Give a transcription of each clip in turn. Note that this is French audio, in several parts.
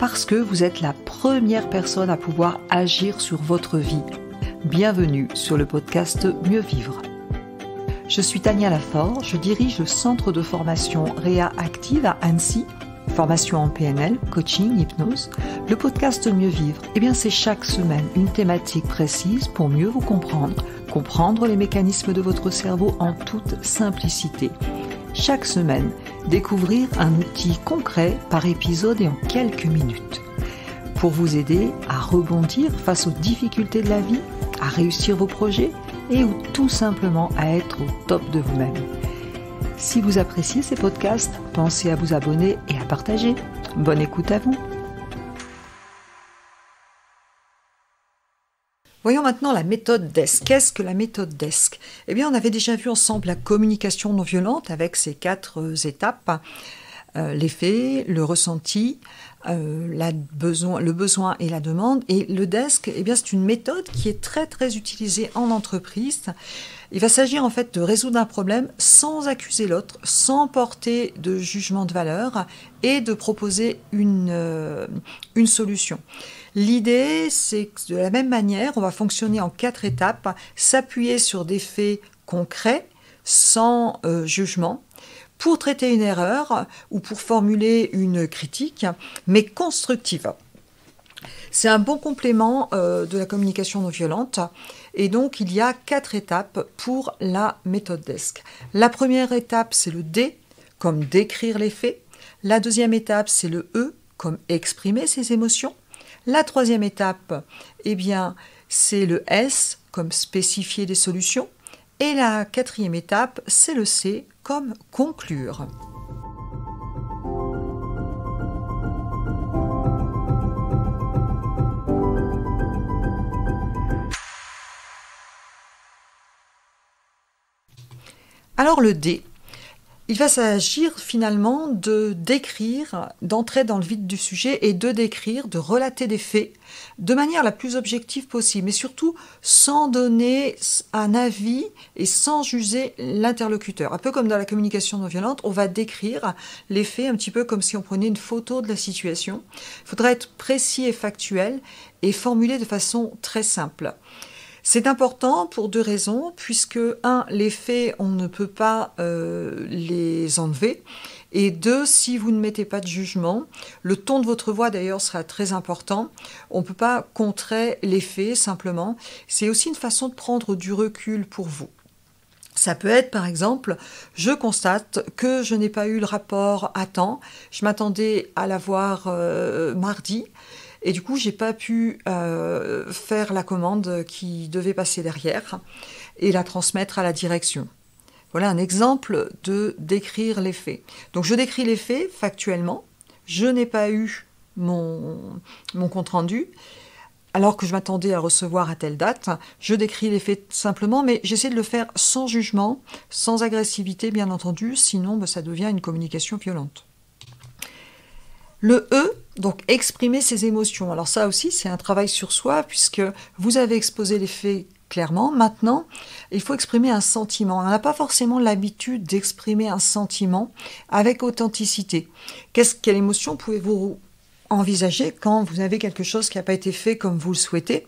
parce que vous êtes la première personne à pouvoir agir sur votre vie. Bienvenue sur le podcast Mieux Vivre. Je suis Tania Lafort, je dirige le centre de formation Réa Active à Annecy, formation en PNL, coaching, hypnose. Le podcast Mieux Vivre, c'est chaque semaine une thématique précise pour mieux vous comprendre les mécanismes de votre cerveau en toute simplicité. Chaque semaine, découvrir un outil concret par épisode et en quelques minutes. Pour vous aider à rebondir face aux difficultés de la vie, à réussir vos projets et ou tout simplement à être au top de vous-même. Si vous appréciez ces podcasts, pensez à vous abonner et à partager. Bonne écoute à vous. Voyons maintenant la méthode DESC. Qu'est-ce que la méthode DESC ? On avait déjà vu ensemble la communication non violente avec ses 4 étapes. L'effet, le ressenti, le besoin et la demande. Et le DESC, c'est une méthode qui est très très utilisée en entreprise. Il va s'agir en fait de résoudre un problème sans accuser l'autre, sans porter de jugement de valeur et de proposer une solution. L'idée, c'est que de la même manière, on va fonctionner en 4 étapes, s'appuyer sur des faits concrets, sans jugement, pour traiter une erreur ou pour formuler une critique, mais constructive. C'est un bon complément de la communication non violente. Et donc, il y a 4 étapes pour la méthode DESC. La première étape, c'est le D, comme décrire les faits. La deuxième étape, c'est le E, comme exprimer ses émotions. La troisième étape, c'est le S, comme spécifier des solutions. Et la 4e étape, c'est le C, comme conclure. Alors le D, il va s'agir finalement de décrire, d'entrer dans le vif du sujet et de décrire, de relater des faits de manière la plus objective possible, mais surtout sans donner un avis et sans juger l'interlocuteur. Un peu comme dans la communication non violente, on va décrire les faits un petit peu comme si on prenait une photo de la situation. Il faudra être précis et factuel et formuler de façon très simple. C'est important pour 2 raisons, puisque 1, les faits, on ne peut pas les enlever, et 2, si vous ne mettez pas de jugement, le ton de votre voix d'ailleurs sera très important, on ne peut pas contrer les faits simplement, c'est aussi une façon de prendre du recul pour vous. Ça peut être par exemple, je constate que je n'ai pas eu le rapport à temps, je m'attendais à l'avoir mardi, et du coup, je n'ai pas pu faire la commande qui devait passer derrière et la transmettre à la direction. Voilà un exemple de décrire les faits. Donc, je décris les faits factuellement. Je n'ai pas eu mon compte-rendu alors que je m'attendais à recevoir à telle date. Je décris les faits simplement, mais j'essaie de le faire sans jugement, sans agressivité, bien entendu. Sinon, ça devient une communication violente. Le E, donc exprimer ses émotions. Alors ça aussi, c'est un travail sur soi, puisque vous avez exposé les faits clairement. Maintenant, il faut exprimer un sentiment. On n'a pas forcément l'habitude d'exprimer un sentiment avec authenticité. Quelle émotion pouvez-vous envisager quand vous avez quelque chose qui n'a pas été fait comme vous le souhaitez ?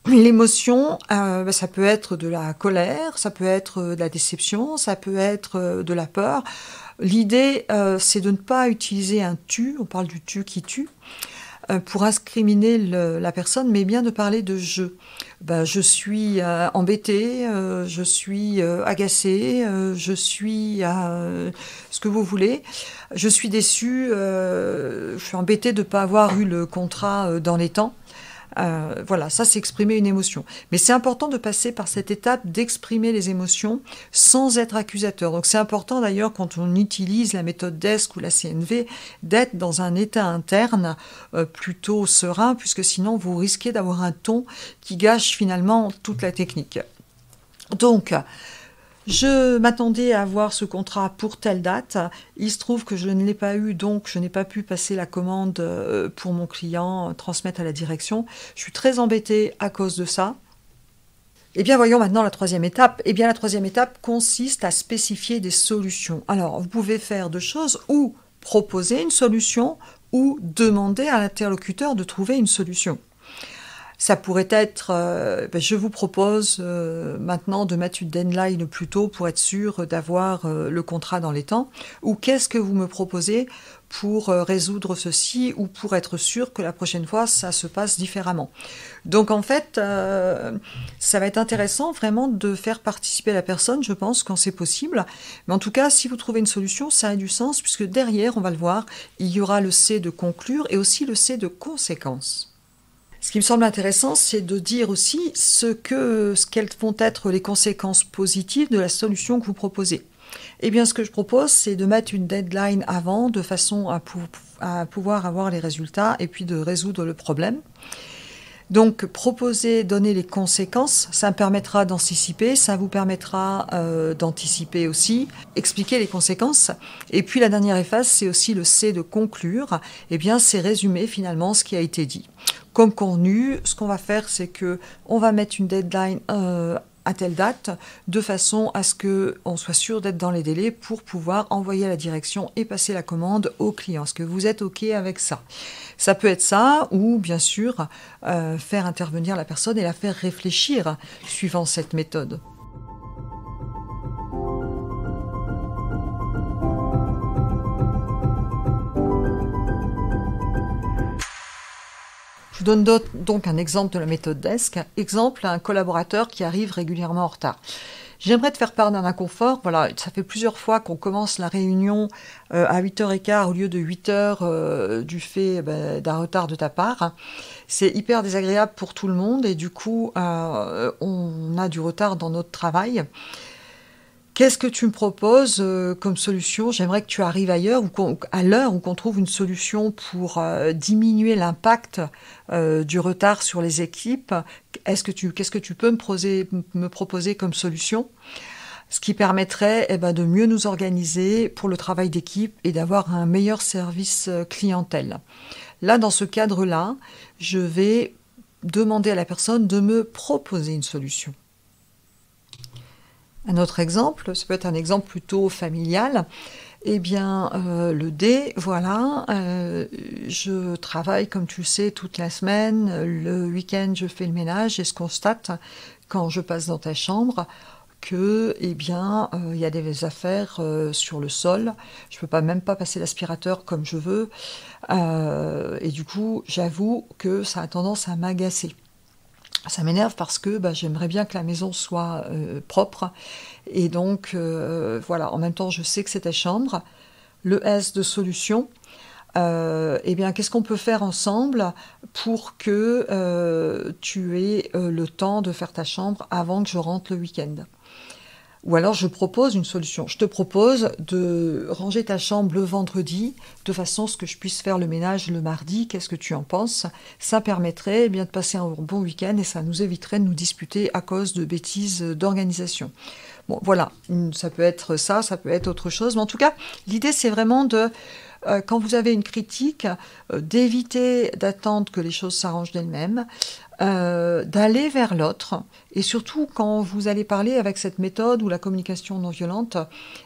L'émotion, ça peut être de la colère, ça peut être de la déception, ça peut être de la peur. L'idée, c'est de ne pas utiliser un « tu », on parle du « tu » qui tue, pour incriminer la personne, mais bien de parler de « je ». Je suis embêtée, je suis agacée, je suis ce que vous voulez, je suis déçue, je suis embêtée de ne pas avoir eu le contrat dans les temps. Voilà, ça c'est exprimer une émotion. Mais c'est important de passer par cette étape d'exprimer les émotions sans être accusateur. Donc c'est important d'ailleurs quand on utilise la méthode DESC ou la CNV d'être dans un état interne plutôt serein, puisque sinon vous risquez d'avoir un ton qui gâche finalement toute la technique. Donc, je m'attendais à avoir ce contrat pour telle date. Il se trouve que je ne l'ai pas eu, donc je n'ai pas pu passer la commande pour mon client, transmettre à la direction. Je suis très embêtée à cause de ça. Eh bien, voyons maintenant la 3e étape. Eh bien, la 3e étape consiste à spécifier des solutions. Alors, vous pouvez faire 2 choses, ou proposer une solution, ou demander à l'interlocuteur de trouver une solution. Ça pourrait être, je vous propose maintenant de mettre une deadline plus tôt pour être sûr d'avoir le contrat dans les temps, ou qu'est-ce que vous me proposez pour résoudre ceci, ou pour être sûr que la prochaine fois ça se passe différemment. Donc en fait, ça va être intéressant vraiment de faire participer la personne, je pense, quand c'est possible. Mais en tout cas, si vous trouvez une solution, ça a du sens, puisque derrière, on va le voir, il y aura le C de conclure et aussi le C de conséquence. Ce qui me semble intéressant, c'est de dire aussi quelles vont être les conséquences positives de la solution que vous proposez. Eh bien, ce que je propose, c'est de mettre une deadline avant, de façon à pouvoir avoir les résultats et puis de résoudre le problème. Donc, proposer, donner les conséquences, ça me permettra d'anticiper, ça vous permettra d'anticiper aussi, expliquer les conséquences. Et puis, la dernière phase, c'est aussi le C de conclure. Eh bien, c'est résumer finalement ce qui a été dit. Comme convenu, ce qu'on va faire, c'est que on va mettre une deadline à telle date, de façon à ce qu'on soit sûr d'être dans les délais pour pouvoir envoyer à la direction et passer la commande au client. Est-ce que vous êtes OK avec ça ? Ça peut être ça, ou bien sûr, faire intervenir la personne et la faire réfléchir suivant cette méthode. Je vous donne donc un exemple de la méthode DESC. Exemple, un collaborateur qui arrive régulièrement en retard. J'aimerais te faire part d'un inconfort. Voilà, ça fait plusieurs fois qu'on commence la réunion à 8h15 au lieu de 8h du fait d'un retard de ta part. C'est hyper désagréable pour tout le monde et du coup, on a du retard dans notre travail. Qu'est-ce que tu me proposes comme solution ? J'aimerais que tu arrives ailleurs ou à l'heure où qu'on trouve une solution pour diminuer l'impact du retard sur les équipes. Qu'est-ce que tu peux me proposer comme solution ? Ce qui permettrait de mieux nous organiser pour le travail d'équipe et d'avoir un meilleur service clientèle. Là, dans ce cadre-là, je vais demander à la personne de me proposer une solution. Un autre exemple, ça peut être un exemple plutôt familial. Eh bien, le D, voilà, je travaille, comme tu le sais, toute la semaine. Le week-end, je fais le ménage et je constate, quand je passe dans ta chambre, que, il y a des affaires sur le sol. Je peux même pas passer l'aspirateur comme je veux. Et du coup, j'avoue que ça a tendance à m'agacer. Ça m'énerve parce que j'aimerais bien que la maison soit propre. Et donc, en même temps, je sais que c'est ta chambre. Le S de solution, qu'est-ce qu'on peut faire ensemble pour que tu aies le temps de faire ta chambre avant que je rentre le week-end ? Ou alors je propose une solution. Je te propose de ranger ta chambre le vendredi de façon à ce que je puisse faire le ménage le mardi. Qu'est-ce que tu en penses ? Ça permettrait de passer un bon week-end et ça nous éviterait de nous disputer à cause de bêtises d'organisation. Bon, voilà, ça peut être ça, ça peut être autre chose. Mais en tout cas, l'idée, c'est vraiment quand vous avez une critique, d'éviter d'attendre que les choses s'arrangent d'elles-mêmes, d'aller vers l'autre, et surtout quand vous allez parler avec cette méthode ou la communication non violente,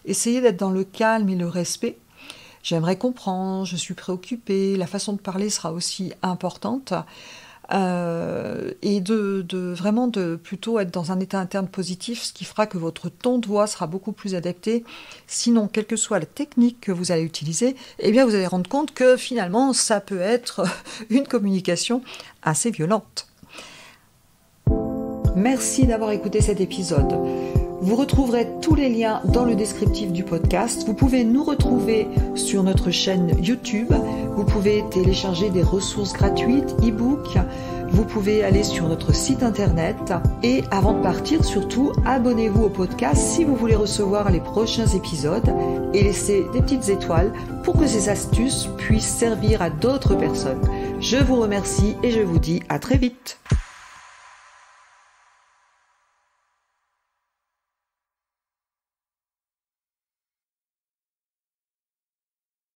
essayez d'être dans le calme et le respect. J'aimerais comprendre, je suis préoccupée, la façon de parler sera aussi importante, et vraiment de plutôt être dans un état interne positif, ce qui fera que votre ton de voix sera beaucoup plus adapté. Sinon, quelle que soit la technique que vous allez utiliser, vous allez rendre compte que finalement, ça peut être une communication assez violente. Merci d'avoir écouté cet épisode. Vous retrouverez tous les liens dans le descriptif du podcast. Vous pouvez nous retrouver sur notre chaîne YouTube. Vous pouvez télécharger des ressources gratuites, e-books. Vous pouvez aller sur notre site internet. Et avant de partir, surtout, abonnez-vous au podcast si vous voulez recevoir les prochains épisodes et laissez des petites étoiles pour que ces astuces puissent servir à d'autres personnes. Je vous remercie et je vous dis à très vite.